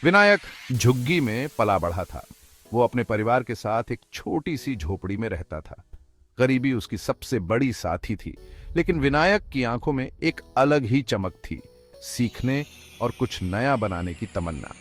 विनायक झुग्गी में पला बढ़ा था। वो अपने परिवार के साथ एक छोटी सी झोपड़ी में रहता था। गरीबी उसकी सबसे बड़ी साथी थी, लेकिन विनायक की आंखों में एक अलग ही चमक थी, सीखने और कुछ नया बनाने की तमन्ना।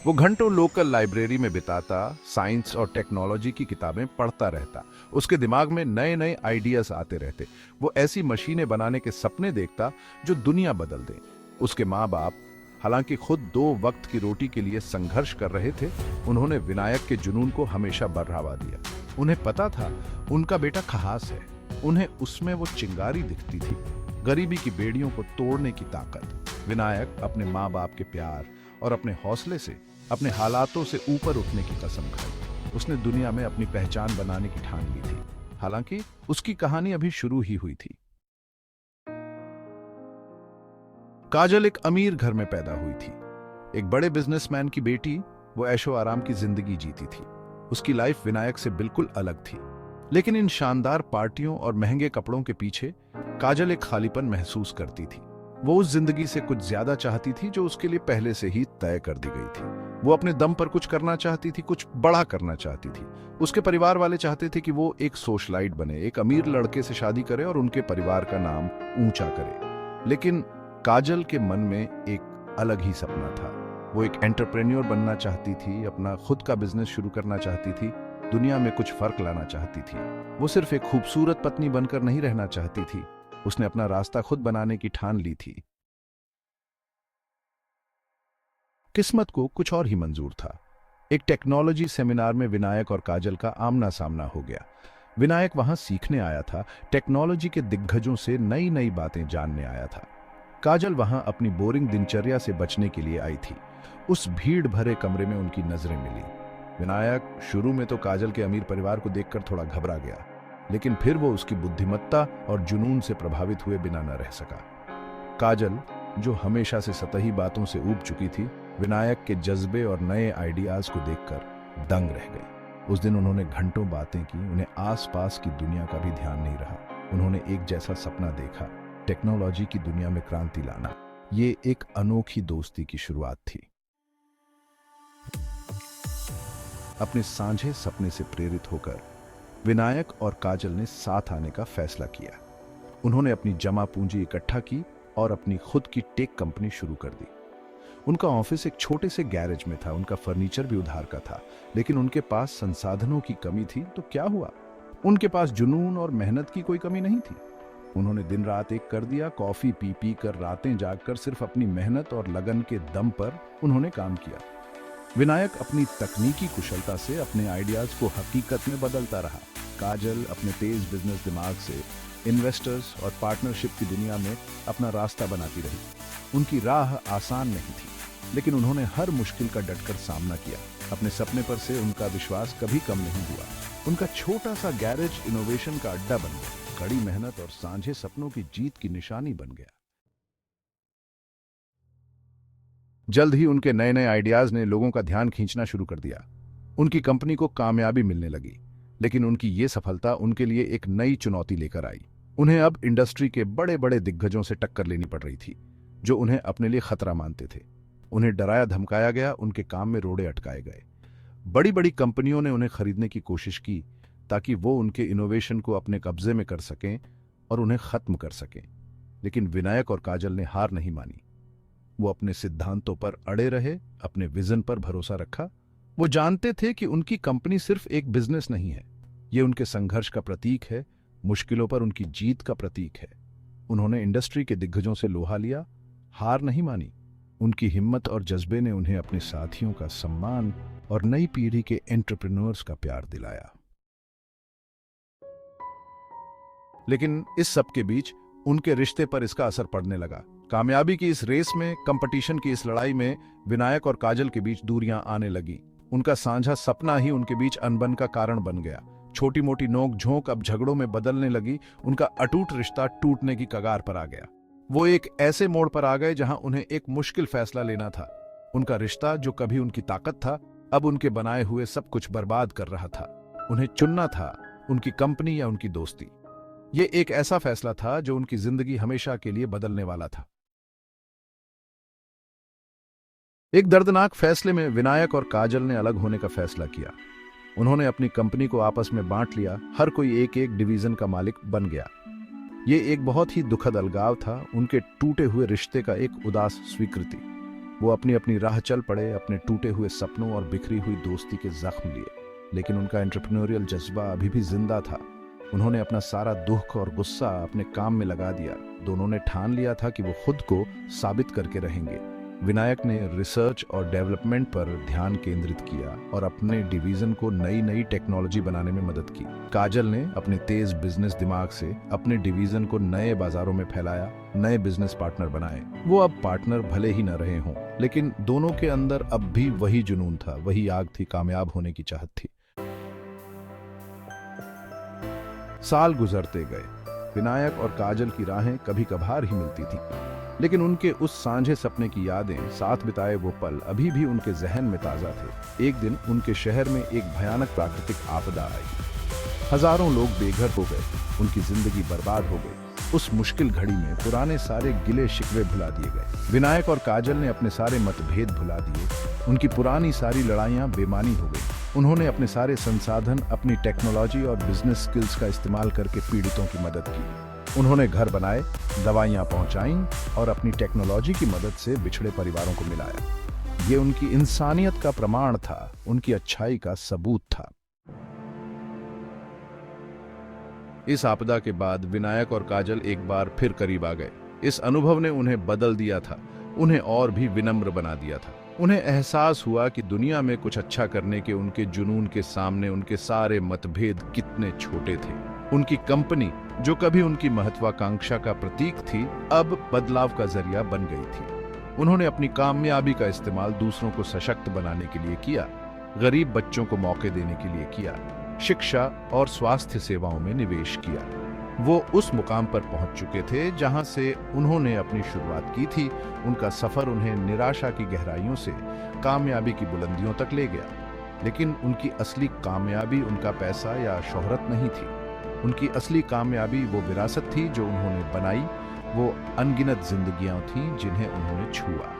वो घंटों लोकल लाइब्रेरी में बिताता, साइंस और टेक्नोलॉजी की किताबें पढ़ता रहता। उसके दिमाग में नए नए आइडियाज आते रहते। वो ऐसी मशीनें बनाने के सपने देखता जो दुनिया बदल दें। उसके माँ बाप हालांकि खुद दो वक्त की रोटी के लिए संघर्ष कर रहे थे, उन्होंने विनायक के जुनून को हमेशा बढ़ावा दिया। उन्हें पता था उनका बेटा खहास है, उन्हें उसमें वो चिंगारी दिखती थी, गरीबी की बेड़ियों को तोड़ने की ताकत। विनायक अपने माँ बाप के प्यार और अपने हौसले से अपने हालातों से ऊपर उठने की कसम खाई। उसने दुनिया में अपनी पहचान बनाने की ठान ली थी। हालांकि उसकी कहानी अभी शुरू ही हुई थी। काजल एक अमीर घर में पैदा हुई थी, एक बड़े बिजनेसमैन की बेटी। वो ऐशो आराम की जिंदगी जीती थी। उसकी लाइफ विनायक से बिल्कुल अलग थी। लेकिन इन शानदार पार्टियों और महंगे कपड़ों के पीछे काजल एक खालीपन महसूस करती थी। वो उस जिंदगी से कुछ ज्यादा चाहती थी जो उसके लिए पहले से ही तय कर दी गई थी। वो अपने दम पर कुछ करना चाहती थी, कुछ बड़ा करना चाहती थी। उसके परिवार वाले चाहते थे कि वो एक सोशलाइट बने, एक अमीर लड़के से शादी करे और उनके परिवार का नाम ऊंचा करे। लेकिन काजल के मन में एक अलग ही सपना था। वो एक एंटरप्रेन्योर बनना चाहती थी, अपना खुद का बिजनेस शुरू करना चाहती थी, दुनिया में कुछ फर्क लाना चाहती थी। वो सिर्फ एक खूबसूरत पत्नी बनकर नहीं रहना चाहती थी, उसने अपना रास्ता खुद बनाने की ठान ली थी। किस्मत को कुछ और ही मंजूर था। एक टेक्नोलॉजी सेमिनार में विनायक और काजल का आमना सामना हो गया। विनायक वहां सीखने आया था, टेक्नोलॉजी के दिग्गजों से नई नई बातें जानने आया था। काजल वहां अपनी बोरिंग दिनचर्या से बचने के लिए आई थी। उस भीड़ भरे कमरे में उनकी नजरें मिली। विनायक शुरू में तो काजल के अमीर परिवार को देखकर थोड़ा घबरा गया, लेकिन फिर वो उसकी बुद्धिमत्ता और जुनून से प्रभावित हुए बिना न रह सका। काजल, जो हमेशा से सतही बातों से ऊब चुकी थी, विनायक के जज्बे और नए आइडियाज को देखकर दंग रह गई। उस दिन उन्होंने घंटों बातें की, उन्हें आसपास की दुनिया का भी ध्यान नहीं रहा। उन्होंने एक जैसा सपना देखा, टेक्नोलॉजी की दुनिया में क्रांति लाना। ये एक अनोखी दोस्ती की शुरुआत थी। अपने साझे सपने से प्रेरित होकर विनायक और काजल ने साथ आने का फैसला किया। उन्होंने अपनी जमा पूंजी इकट्ठा की और अपनी खुद की टेक कंपनी शुरू कर दी। उनका ऑफिस एक छोटे से गैरेज में था, उनका फर्नीचर भी उधार का था, लेकिन उनके पास संसाधनों की कमी थी। तो क्या हुआ? उनके पास जुनून और मेहनत की कोई कमी नहीं थी। उन्होंने दिन रात एक कर दिया, कॉफी पी पी कर, रातें जागकर, सिर्फ अपनी मेहनत और लगन के दम पर उन्होंने काम किया। विनायक अपनी तकनीकी कुशलता से अपने आइडियाज को हकीकत में बदलता रहा। काजल अपने तेज बिजनेस दिमाग से इन्वेस्टर्स और पार्टनरशिप की दुनिया में अपना रास्ता बनाती रही। उनकी राह आसान नहीं थी, लेकिन उन्होंने हर मुश्किल का डटकर सामना किया। अपने सपने पर से उनका विश्वास कभी कम नहीं हुआ। उनका छोटा सा गैरेज इनोवेशन का अड्डा बन गया, कड़ी मेहनत और साझे सपनों की जीत की निशानी बन गया। जल्द ही उनके नए नए आइडियाज ने लोगों का ध्यान खींचना शुरू कर दिया। उनकी कंपनी को कामयाबी मिलने लगी, लेकिन उनकी ये सफलता उनके लिए एक नई चुनौती लेकर आई। उन्हें अब इंडस्ट्री के बड़े बड़े दिग्गजों से टक्कर लेनी पड़ रही थी, जो उन्हें अपने लिए खतरा मानते थे। उन्हें डराया धमकाया गया, उनके काम में रोड़े अटकाए गए। बड़ी बड़ी कंपनियों ने उन्हें खरीदने की कोशिश की, ताकि वो उनके इनोवेशन को अपने कब्जे में कर सकें और उन्हें खत्म कर सकें। लेकिन विनायक और काजल ने हार नहीं मानी। वो अपने सिद्धांतों पर अड़े रहे, अपने विजन पर भरोसा रखा। वो जानते थे कि उनकी कंपनी सिर्फ एक बिजनेस नहीं है, ये उनके संघर्ष का प्रतीक है, मुश्किलों पर उनकी जीत का प्रतीक है। उन्होंने इंडस्ट्री के दिग्गजों से लोहा लिया, हार नहीं मानी। उनकी हिम्मत और जज्बे ने उन्हें अपने साथियों का सम्मान और नई पीढ़ी के एंटरप्रेन्योर्स का प्यार दिलाया। लेकिन इस सब के बीच उनके रिश्ते पर इसका असर पड़ने लगा। कामयाबी की इस रेस में, कंपटीशन की इस लड़ाई में विनायक और काजल के बीच दूरियां आने लगी। उनका साझा सपना ही उनके बीच अनबन का कारण बन गया। छोटी मोटी नोक झोंक अब झगड़ों में बदलने लगी। उनका अटूट रिश्ता टूटने की कगार पर आ गया। वो एक ऐसे मोड़ पर आ गए जहां उन्हें एक मुश्किल फैसला लेना था। उनका रिश्ता, जो कभी उनकी ताकत था, अब उनके बनाए हुए सब कुछ बर्बाद कर रहा था। उन्हें चुनना था, उनकी कंपनी या उनकी दोस्ती। ये एक ऐसा फैसला था जो उनकी जिंदगी हमेशा के लिए बदलने वाला था। एक दर्दनाक फैसले में विनायक और काजल ने अलग होने का फैसला किया। उन्होंने अपनी कंपनी को आपस में बांट लिया, हर कोई एक एक डिवीजन का मालिक बन गया। ये एक बहुत ही दुखद अलगाव था, उनके टूटे हुए रिश्ते का एक उदास स्वीकृति। वो अपनी अपनी राह चल पड़े, अपने टूटे हुए सपनों और बिखरी हुई दोस्ती के जख्म लिए। लेकिन उनका एंटरप्रेन्योरियल जज्बा अभी भी जिंदा था। उन्होंने अपना सारा दुख और गुस्सा अपने काम में लगा दिया। दोनों ने ठान लिया था कि वो खुद को साबित करके रहेंगे। विनायक ने रिसर्च और डेवलपमेंट पर ध्यान केंद्रित किया और अपने डिवीजन को नई नई टेक्नोलॉजी बनाने में मदद की। काजल ने अपने तेज बिजनेस दिमाग से अपने डिवीजन को नए बाजारों में फैलाया, नए बिजनेस पार्टनर बनाए। वो अब पार्टनर भले ही न रहे हों, लेकिन दोनों के अंदर अब भी वही जुनून था, वही आग थी, कामयाब होने की चाहत थी। साल गुजरते गए। विनायक और काजल की राहें कभी कभार ही मिलती थीं, लेकिन उनके उस सांझे सपने की यादें, साथ बिताए वो पल अभी भी उनके जहन में ताजा थे। एक दिन उनके शहर में एक भयानक प्राकृतिक आपदा आई। हजारों लोग बेघर हो गए, उनकी जिंदगी बर्बाद हो गई। उस मुश्किल घड़ी में पुराने सारे गिले शिकवे भुला दिए गए। विनायक और काजल ने अपने सारे मतभेद भुला दिए। उनकी पुरानी सारी लड़ाइयां बेमानी हो गई। उन्होंने अपने सारे संसाधन, अपनी टेक्नोलॉजी और बिजनेस स्किल्स का इस्तेमाल करके पीड़ितों की मदद की। उन्होंने घर बनाए, दवाइयां पहुंचाईं और अपनी टेक्नोलॉजी की मदद से बिछड़े परिवारों को मिलाया। ये उनकी इंसानियत का प्रमाण था, उनकी अच्छाई का सबूत था। इस आपदा के बाद विनायक और काजल एक बार फिर करीब आ गए। इस अनुभव ने उन्हें बदल दिया था, उन्हें और भी विनम्र बना दिया था। उन्हें एहसास हुआ कि दुनिया में कुछ अच्छा करने के उनके जुनून के सामने उनके सारे मतभेद कितने छोटे थे। उनकी कंपनी, जो कभी उनकी महत्वाकांक्षा का प्रतीक थी, अब बदलाव का जरिया बन गई थी। उन्होंने अपनी कामयाबी का इस्तेमाल दूसरों को सशक्त बनाने के लिए किया, गरीब बच्चों को मौके देने के लिए किया, शिक्षा और स्वास्थ्य सेवाओं में निवेश किया। वो उस मुकाम पर पहुंच चुके थे जहां से उन्होंने अपनी शुरुआत की थी। उनका सफर उन्हें निराशा की गहराइयों से कामयाबी की बुलंदियों तक ले गया। लेकिन उनकी असली कामयाबी उनका पैसा या शोहरत नहीं थी। उनकी असली कामयाबी वो विरासत थी जो उन्होंने बनाई, वो अनगिनत जिंदगियां थीं जिन्हें उन्होंने छुआ।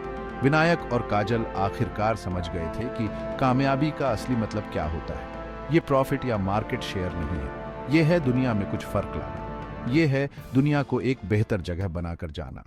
विनायक और काजल आखिरकार समझ गए थे कि कामयाबी का असली मतलब क्या होता है। ये प्रॉफिट या मार्केट शेयर नहीं है, ये है दुनिया में कुछ फर्क लाना। ये है दुनिया को एक बेहतर जगह बनाकर जाना।